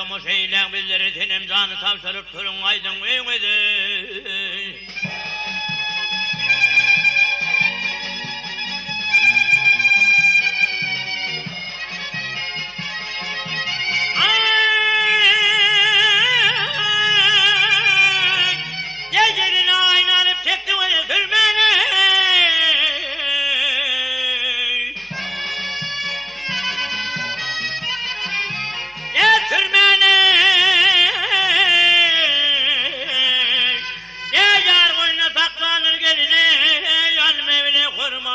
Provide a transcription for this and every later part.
kamuş eylem bizleri tenim canı tavşırıp turun aydın öğüdü. Gecenin aynanıp çekti onu sürmeni. Sürmeni. Yar boyuna saklanır geline. Yanım evine kurmanı.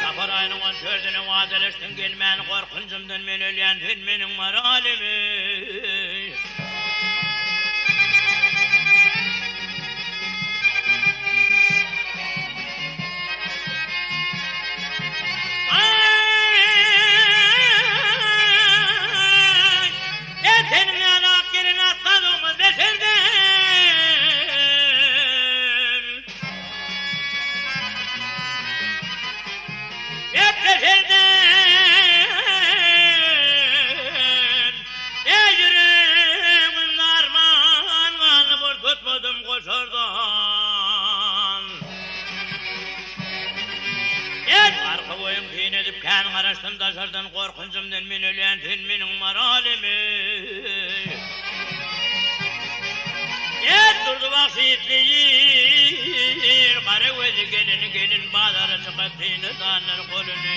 Safar ayının 14'üne vazeleştin gelmeyen korkuncumdan men öleyen filminin var alemi. Senin yanak gelin atladığımız beşerden. Hep beşerden. Yüreğimin darman kanı bur tutmadım koşardan. Arka boyum kiyinedip kan karıştım taşardan korkuncumdan men öleyen filminin var alemi. Durdu bak şehitliğir, kara gözü gelin bağları çıkarttığını zanlar kolunu.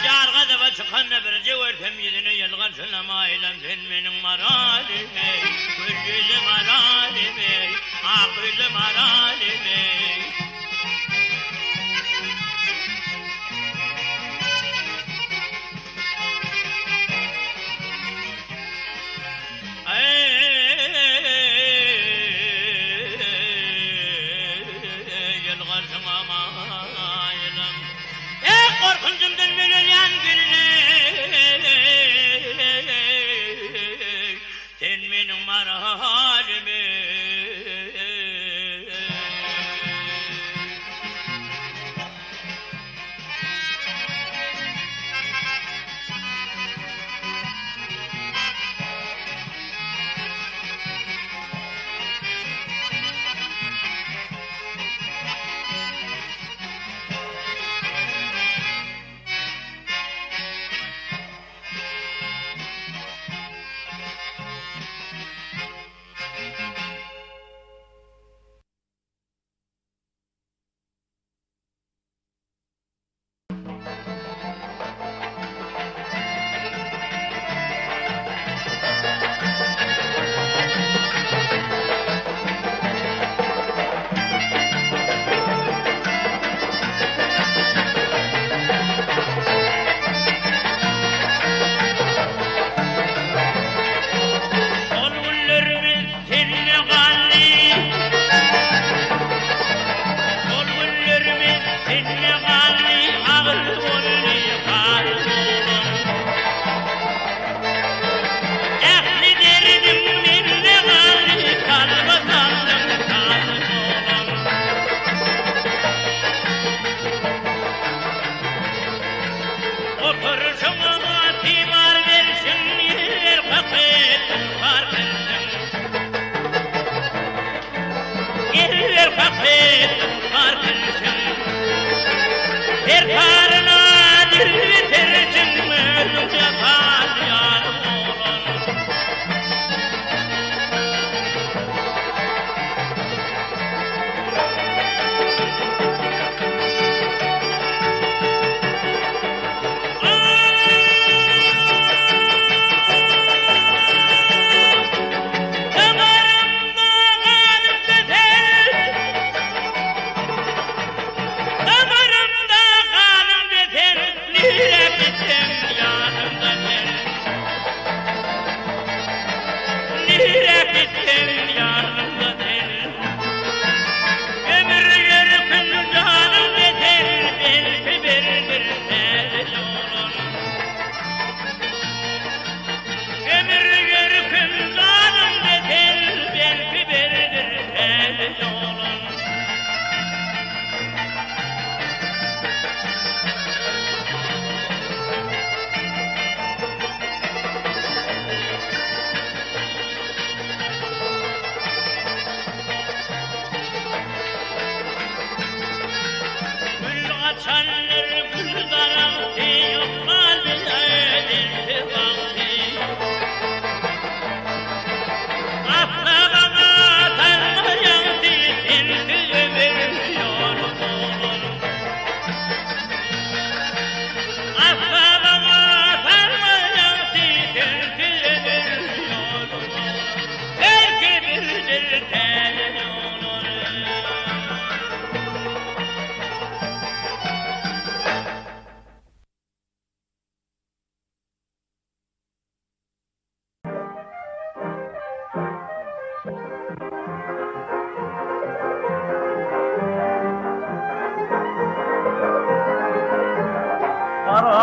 Carga da çıkanla bir cevörtem yüzünü yılgan sınama eylem filminin maralimi. Gül yüzü maralimi, ak yüzü maralimi. Korkuncumdan men öleyen gününe. Sen benim marhalimi.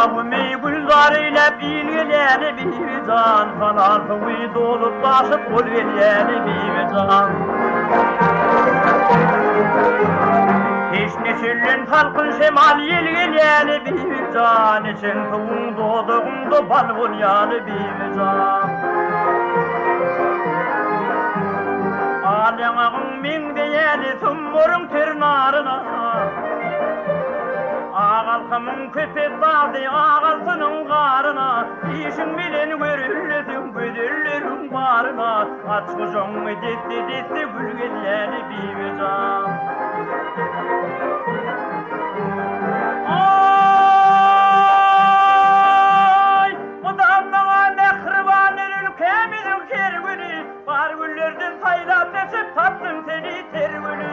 Mavmi gülzar ile bilgileni bir can, kanatı dolup taşıp kul vergeni bir can. Hiç neçillin halkın şemal yelgileni bir can, için tuğun doğduğunda bal bulyanı bir can. Alyanağın min deyeni tummurun tırnarına, ağalkımın köpet bağdı ağaltının qarına, işin bilen görürlüdün güdürlürün barına, açıcın detti gülgelyeni bir can. Ay, odamlağa mehribanın ülkemizin kergünü, var güllerden saylap desip tattım seni tergünü.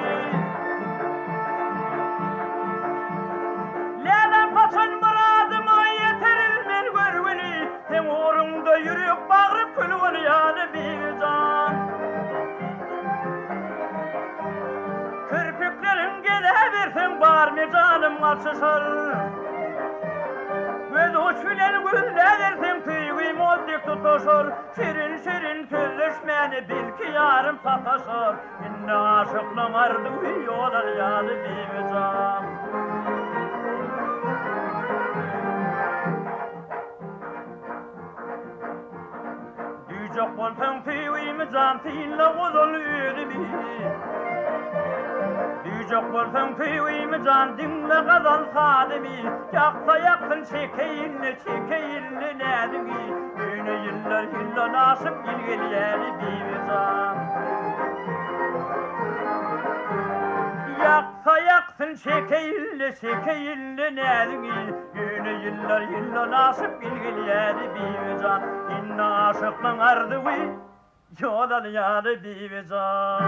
Paçan muradıma yeteriz ben görgünü, sen uğrunda yürüyüp bağırıp külgünü yani bir can. Kırpiklerin geleversin var mı canım açışır, göz uçbilen güleversin tüygüym oldik tutuşur, şirin şirin sözleşmeni bil ki yarım sataşır, inne aşıklığın ardı yolar yani bir can. Çok bolpen tüyüyüm can tille uzun yürümü. Çok bolpen tüyüyüm can dinle kazan sademi. Yaksa yaksın çekeyinli nedimi. Günü yıllar nasip gilgelyeli bir can. Yaksa yaksın çekeyinli nedimi. Günü yıllar nasip gilgelyeli bir can. İnna aşıklığın ardı yolan yani bir can.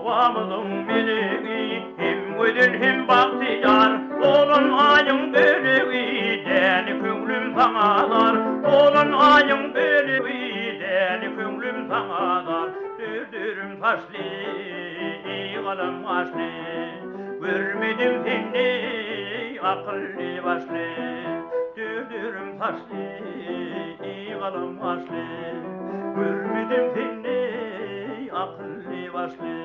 Babamızın meleği hem güzel hem bahtiyar, olan ayın böleği deli köngülüm sanalar, olan ayın böleği deli köngülüm sanalar. Dürdürüm taşlı kalem başlı, görmedim seni akıllı başlı. Dürdürüm taşlı kalem başlı, görmedim seni akıllı başlı.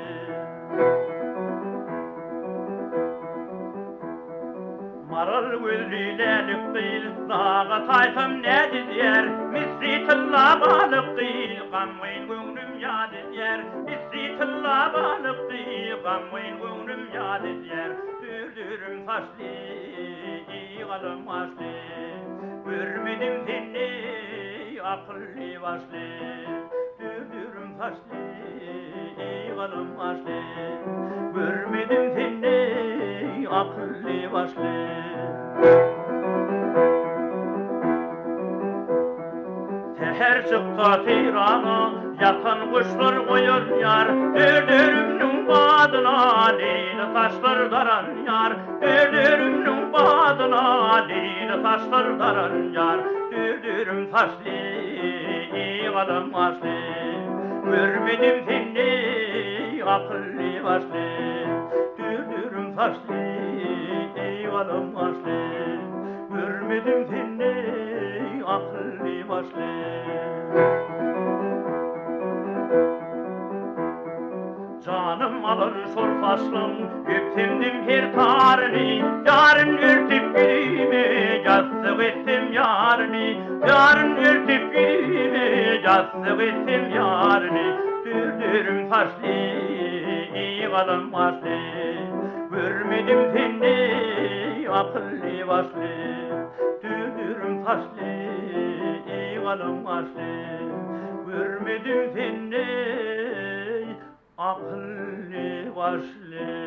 Maral gözlülelik değil, dağa tayfım ne dizer, misri tılla balık değil, kanmayın gönlüm yad eder, misri tılla balık değil, kanmayın gönlüm yad eder. Dürdürüm taşlı kalem başlı, görmedim seni akıllı başlı. Dürdürüm taşlı kalem başlı, görmedim seni akıllı başlı. Seher çıktı Tiran'a, yatan kuşlar koyar yar, dürdürümün badına leyli taşlar daran yar, dürdürümün badına leyli taşlar daran yar. Dürdürüm taşlı kalem başlı, görmedim seni akıllı başlı. Dürdürüm taşlı kalem başlı, görmedim seni akıllı başlı. Canım alır sor taşlım, öptündüm her tarını, yarın örtüp gülüme, yastık ettim yarını, yarın örtüp gülüme, yastık ettim yarını. Dürdürüm taşlı kalem başlı, görmedim seni akıllı başlı. Dürdürüm taşlı kalem başlı, görmedim seni akıllı başlı.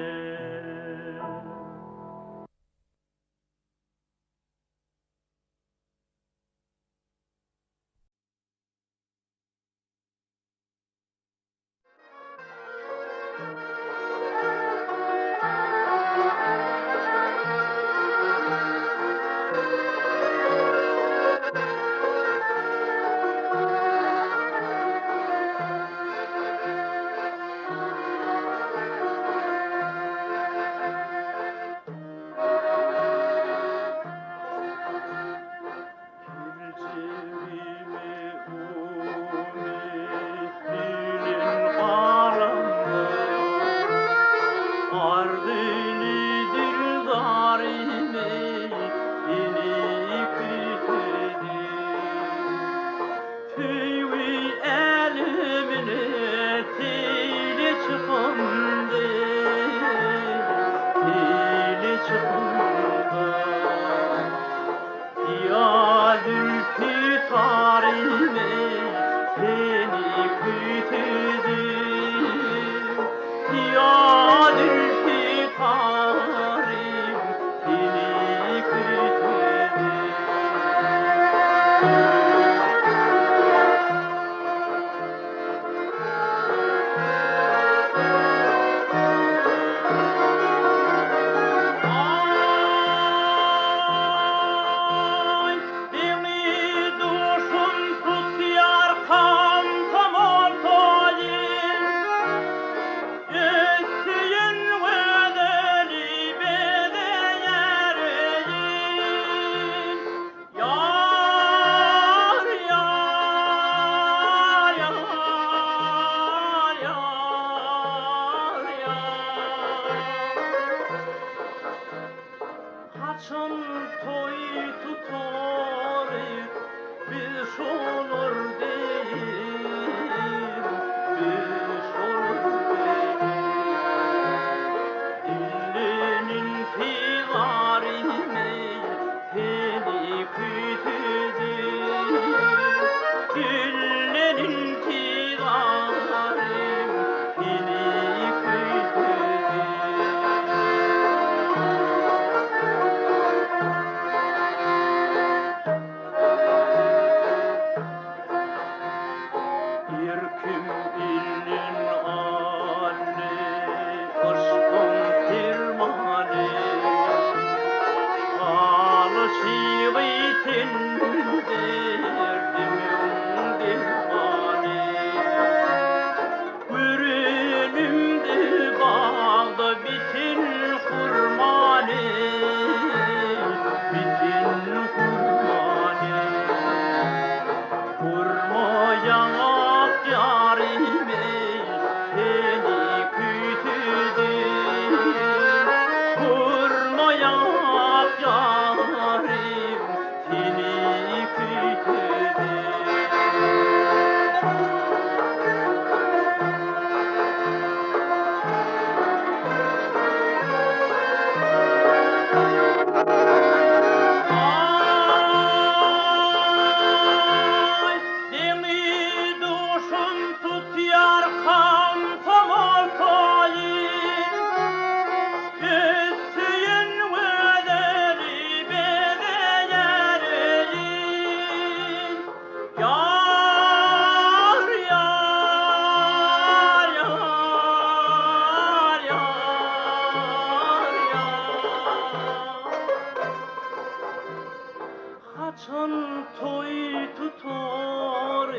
Kaçan toy tutar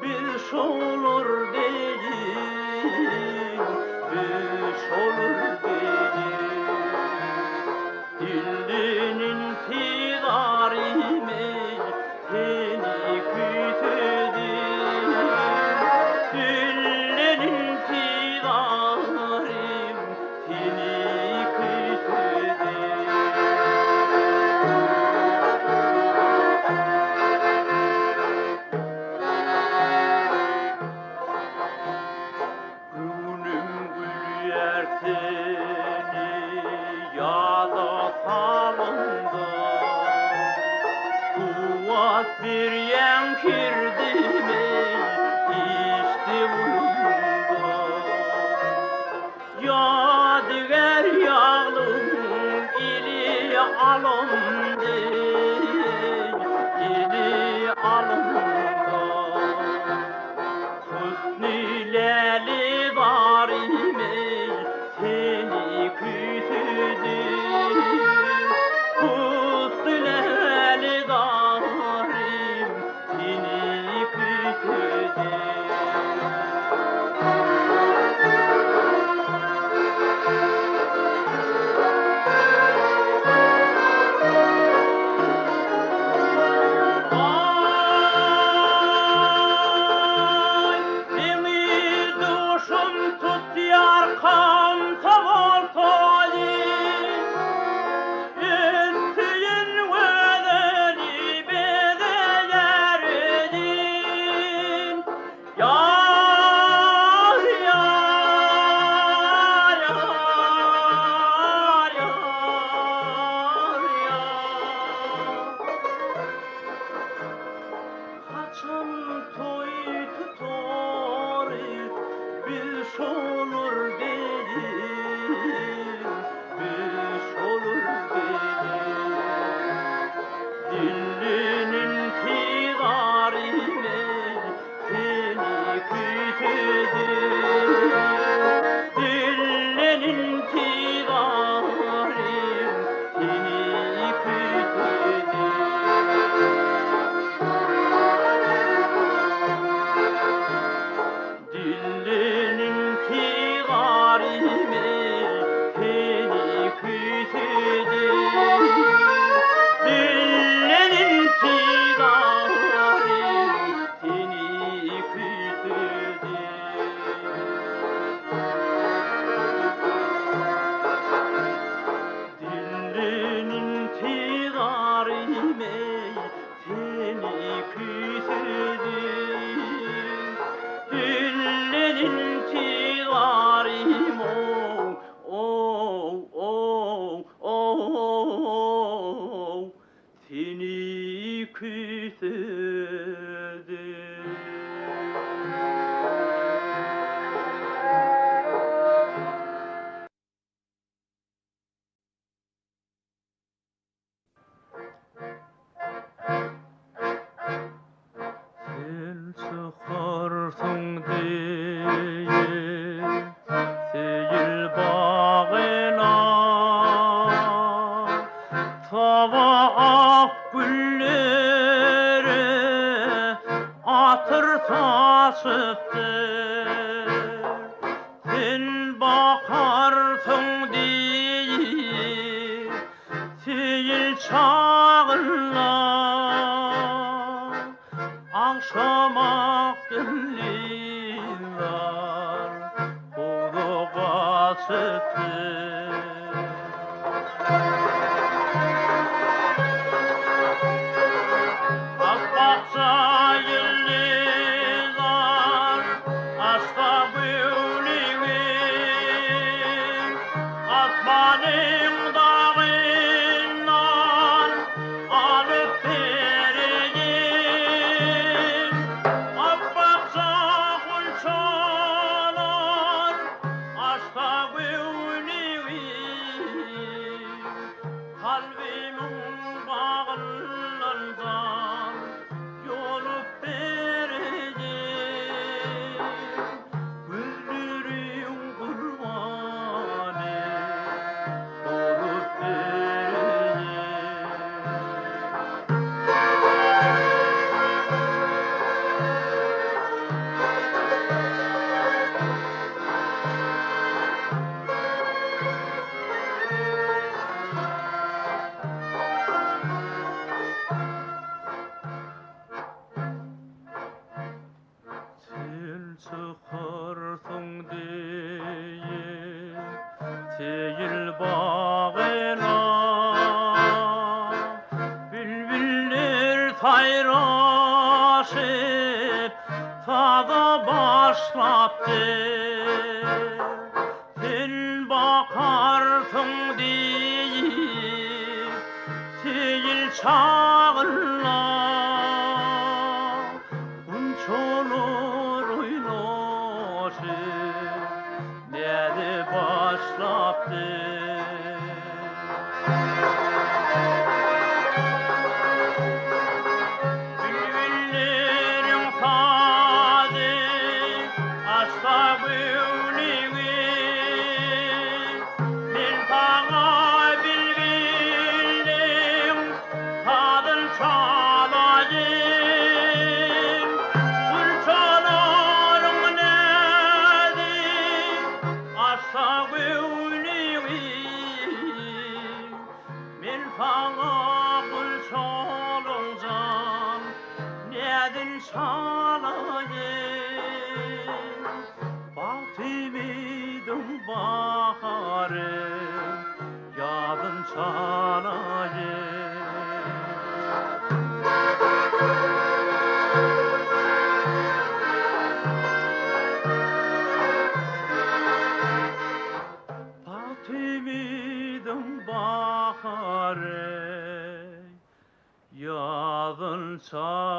bir olur değil, bir olur değil. Dillinin tigarime seni kütüdüm. Dillinin tigarim seni kütüdüm. Bir yankırdım işte bulundu. Yadigar yağlım ili alımdı, ili alımdı. Hüsnüleri varime seni küsüdüm. Hüsnüleri varim seni küsüdüm. Sen bakarsın değil, sil çağırlar. Akşam akıllılar, kuluğa sıktı. paylaşıp tadı başlattı. Sen bakarsın deyip değil çağırla unçolur oynaşıp nedi başlattı. Baharı yadın çalayım. Fatimi'dim baharı yadın çalayım.